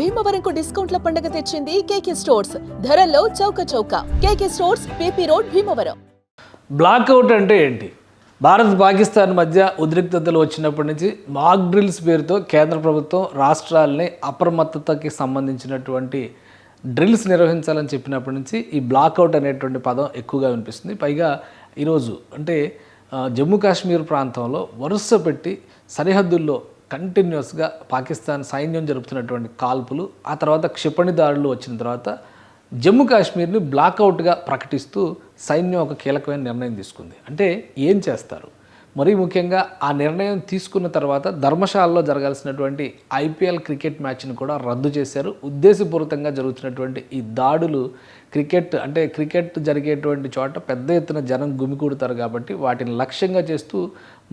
భీమవరంకు డిస్కౌంట్ల పండుగ తెచ్చింది కేకే స్టోర్స్. ధరల్లో చౌక చౌక. కేకే stores, PP road, Bhimavaram. Blackout అంటే ఏంటి? భారత్ పాకిస్తాన్ మధ్య ఉద్రిక్తతలు వచ్చినప్పటి నుంచి మాక్ డ్రిల్స్ పేరుతో కేంద్ర ప్రభుత్వం రాష్ట్రాలని అప్రమత్తతకి సంబంధించినటువంటి డ్రిల్స్ నిర్వహించాలని చెప్పినప్పటి నుంచి ఈ బ్లాక్అవుట్ అనేటువంటి పదం ఎక్కువగా వినిపిస్తుంది. పైగా ఈరోజు అంటే జమ్మూ కాశ్మీర్ ప్రాంతంలో వరుస పెట్టి సరిహద్దుల్లో కంటిన్యూస్గా పాకిస్తాన్ సైన్యం జరుపుతున్నటువంటి కాల్పులు, ఆ తర్వాత క్షిపణి దాడులు వచ్చిన తర్వాత జమ్మూ కాశ్మీర్ని బ్లాక్అవుట్గా ప్రకటిస్తూ సైన్యం ఒక కీలకమైన నిర్ణయం తీసుకుంది. అంటే ఏం చేస్తారు? మరీ ముఖ్యంగా ఆ నిర్ణయం తీసుకున్న తర్వాత ధర్మశాలలో జరగాల్సినటువంటి ఐపీఎల్ క్రికెట్ మ్యాచ్ని కూడా రద్దు చేశారు. ఉద్దేశపూరితంగా జరుగుతున్నటువంటి ఈ దాడులు క్రికెట్ జరిగేటువంటి చోట పెద్ద ఎత్తున జనం గుమికూడతారు కాబట్టి వాటిని లక్ష్యంగా చేస్తూ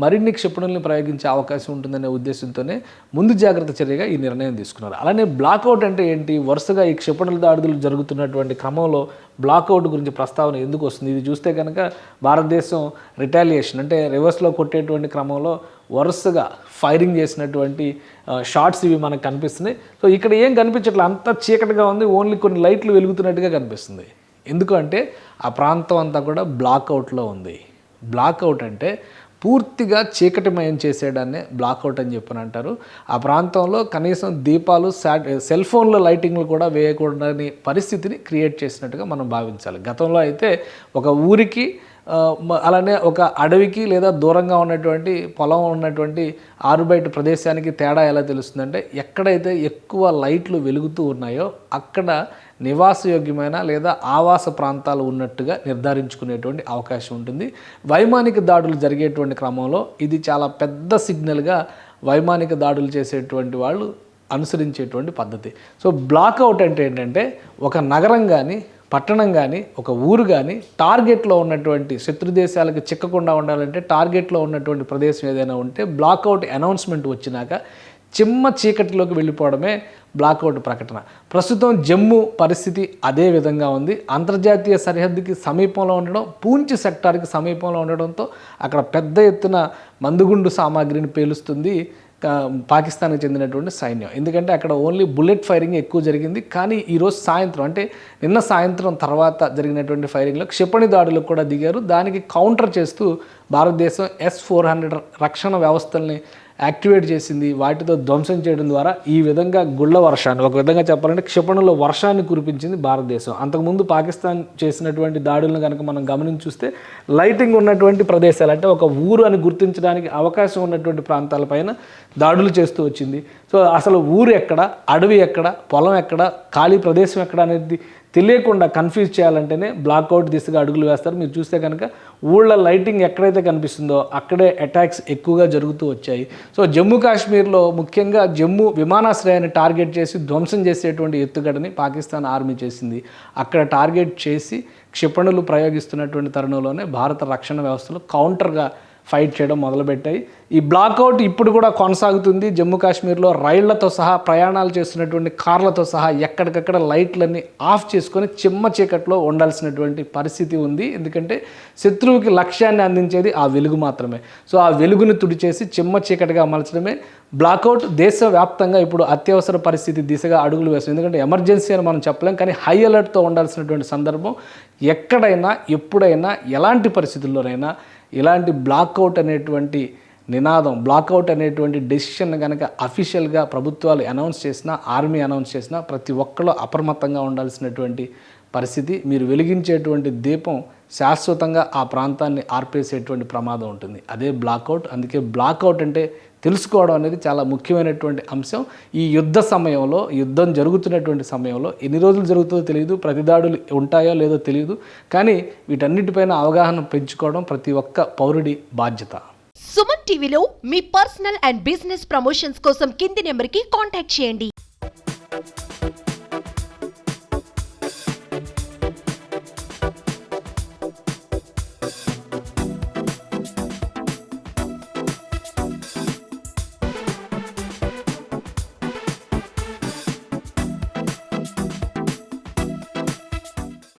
మరిన్ని క్షిపణుల్ని ప్రయోగించే అవకాశం ఉంటుందనే ఉద్దేశంతోనే ముందు జాగ్రత్త చర్యగా ఈ నిర్ణయం తీసుకున్నారు. అలానే బ్లాక్అవుట్ అంటే ఏంటి? వరుసగా ఈ క్షిపణుల దాడులు జరుగుతున్నటువంటి క్రమంలో బ్లాక్అవుట్ గురించి ప్రస్తావన ఎందుకు వస్తుంది? ఇది చూస్తే కనుక భారతదేశం రిటాలియేషన్ అంటే రివర్స్లో కొట్టేటువంటి క్రమంలో వరుసగా ఫైరింగ్ చేసినటువంటి షాట్స్ ఇవి మనకు కనిపిస్తున్నాయి. సో ఇక్కడ ఏం కనిపించట్లేదు, అంతా చీకటిగా ఉంది, ఓన్లీ కొన్ని లైట్లు వెలుగుతున్నట్టుగా కనిపిస్తుంది. ఎందుకంటే ఆ ప్రాంతం అంతా కూడా బ్లాక్అవుట్లో ఉంది. బ్లాక్అవుట్ అంటే పూర్తిగా చీకటిమయం చేసేయడాన్నే బ్లాక్అవుట్ అని చెప్పని అంటారు. ఆ ప్రాంతంలో కనీసం దీపాలు, సెల్ ఫోన్ల లైటింగ్లు కూడా వేయకూడని పరిస్థితిని క్రియేట్ చేసినట్టుగా మనం భావించాలి. గతంలో అయితే ఒక ఊరికి అలానే ఒక అడవికి లేదా దూరంగా ఉన్నటువంటి పొలం ఉన్నటువంటి ఆరుబయట ప్రదేశానికి తేడా ఎలా తెలుస్తుందంటే, ఎక్కడైతే ఎక్కువ లైట్లు వెలుగుతూ ఉన్నాయో అక్కడ నివాసయోగ్యమైన లేదా ఆవాస ప్రాంతాలు ఉన్నట్టుగా నిర్ధారించుకునేటువంటి అవకాశం ఉంటుంది. వైమానిక దాడులు జరిగేటువంటి క్రమంలో ఇది చాలా పెద్ద సిగ్నల్గా వైమానిక దాడులు చేసేటువంటి వాళ్ళు అనుసరించేటువంటి పద్ధతి. సో బ్లాక్అవుట్ అంటే ఏంటంటే, ఒక నగరం కానీ పట్టణం కానీ ఒక ఊరు కానీ టార్గెట్లో ఉన్నటువంటి శత్రు దేశాలకు చిక్కకుండా ఉండాలంటే టార్గెట్లో ఉన్నటువంటి ప్రదేశం ఏదైనా ఉంటే బ్లాక్అవుట్ అనౌన్స్మెంట్ వచ్చినాక చిమ్మ చీకటిలోకి వెళ్ళిపోవడమే బ్లాక్అవుట్ ప్రకటన. ప్రస్తుతం జమ్మూ పరిస్థితి అదే విధంగా ఉంది. అంతర్జాతీయ సరిహద్దుకి సమీపంలో ఉండడం, పూంచ్ సెక్టార్కి సమీపంలో ఉండడంతో అక్కడ పెద్ద ఎత్తున మందుగుండు సామాగ్రిని పేలుస్తుంది పాకిస్తాన్కి చెందినటువంటి సైన్యం. ఎందుకంటే అక్కడ ఓన్లీ బుల్లెట్ ఫైరింగ్ ఎక్కువ జరిగింది. కానీ ఈరోజు సాయంత్రం అంటే నిన్న సాయంత్రం తర్వాత జరిగినటువంటి ఫైరింగ్లో క్షిపణి దాడులకు కూడా దిగారు. దానికి కౌంటర్ చేస్తూ భారతదేశం S-400 రక్షణ వ్యవస్థల్ని యాక్టివేట్ చేసింది. వాటితో ధ్వంసం చేయడం ద్వారా ఈ విధంగా గుళ్ళ వర్షాన్ని, ఒక విధంగా చెప్పాలంటే క్షిపణుల వర్షాన్ని కురిపించింది భారతదేశం. అంతకుముందు పాకిస్తాన్ చేసినటువంటి దాడులను కనుక మనం గమనించి చూస్తే లైటింగ్ ఉన్నటువంటి ప్రదేశాలు అంటే ఒక ఊరు అని గుర్తించడానికి అవకాశం ఉన్నటువంటి ప్రాంతాలపైన దాడులు చేస్తూ వచ్చింది. సో అసలు ఊరు ఎక్కడ, అడవి ఎక్కడ, పొలం ఎక్కడ, ఖాళీ ప్రదేశం ఎక్కడ అనేది తెలియకుండా కన్ఫ్యూజ్ చేయాలంటేనే బ్లాక్అవుట్ దిశగా అడుగులు వేస్తారు. మీరు చూస్తే కనుక ఊళ్ళ లైటింగ్ ఎక్కడైతే కనిపిస్తుందో అక్కడే అటాక్స్ ఎక్కువగా జరుగుతూ వచ్చాయి. సో జమ్మూ కాశ్మీర్లో ముఖ్యంగా జమ్మూ విమానాశ్రయాన్ని టార్గెట్ చేసి ధ్వంసం చేసేటువంటి ఎత్తుగడని పాకిస్తాన్ ఆర్మీ చేసింది. అక్కడ టార్గెట్ చేసి క్షిపణులు ప్రయోగిస్తున్నటువంటి తరుణంలోనే భారత రక్షణ వ్యవస్థలు కౌంటర్గా ఫైట్ చేయడం మొదలుపెట్టాయి. ఈ బ్లాక్అవుట్ ఇప్పుడు కూడా కొనసాగుతుంది. జమ్మూ కాశ్మీర్లో రైళ్లతో సహా, ప్రయాణాలు చేస్తున్నటువంటి కార్లతో సహా ఎక్కడికక్కడ లైట్లన్నీ ఆఫ్ చేసుకొని చిమ్మ చీకట్లో ఉండాల్సినటువంటి పరిస్థితి ఉంది. ఎందుకంటే శత్రువుకి లక్ష్యాన్ని అందించేది ఆ వెలుగు మాత్రమే. సో ఆ వెలుగుని తుడిచేసి చిమ్మ చీకటిగా మలచడమే బ్లాక్అవుట్. దేశవ్యాప్తంగా ఇప్పుడు అత్యవసర పరిస్థితి దిశగా అడుగులు వేస్తుంది. ఎందుకంటే ఎమర్జెన్సీ అని మనం చెప్పలేం, కానీ హై అలర్ట్తో ఉండాల్సినటువంటి సందర్భం. ఎక్కడైనా, ఎప్పుడైనా, ఎలాంటి పరిస్థితుల్లోనైనా ఇలాంటి బ్లాక్అవుట్ అనేటువంటి నినాదం, బ్లాక్అవుట్ అనేటువంటి డెసిషన్ కనుక అఫీషియల్గా ప్రభుత్వాలు అనౌన్స్ చేసినా, ఆర్మీ అనౌన్స్ చేసినా ప్రతి ఒక్కళ్ళు అప్రమత్తంగా ఉండాల్సినటువంటి పరిస్థితి. మీరు వెలిగించేటువంటి దీపం శాశ్వతంగా ఆ ప్రాంతాన్ని ఆర్పేసేటువంటి ప్రమాదం ఉంటుంది. అదే బ్లాక్అవుట్. అందుకే బ్లాక్అవుట్ అంటే తెలుసుకోవడం అనేది చాలా ముఖ్యమైనటువంటి అంశం. ఈ యుద్ధ సమయంలో, యుద్ధం జరుగుతున్నటువంటి సమయంలో ఎన్ని రోజులు జరుగుతుందో తెలియదు, ప్రతిదాడులు ఉంటాయో లేదో తెలియదు, కానీ వీటన్నిటిపైన అవగాహన పెంచుకోవడం ప్రతి ఒక్క పౌరుడి బాధ్యత. సుమన్ టీవీలో మీ పర్సనల్ అండ్ బిజినెస్ ప్రమోషన్స్ కోసం కింది నెంబర్కి కాంటాక్ట్ చేయండి.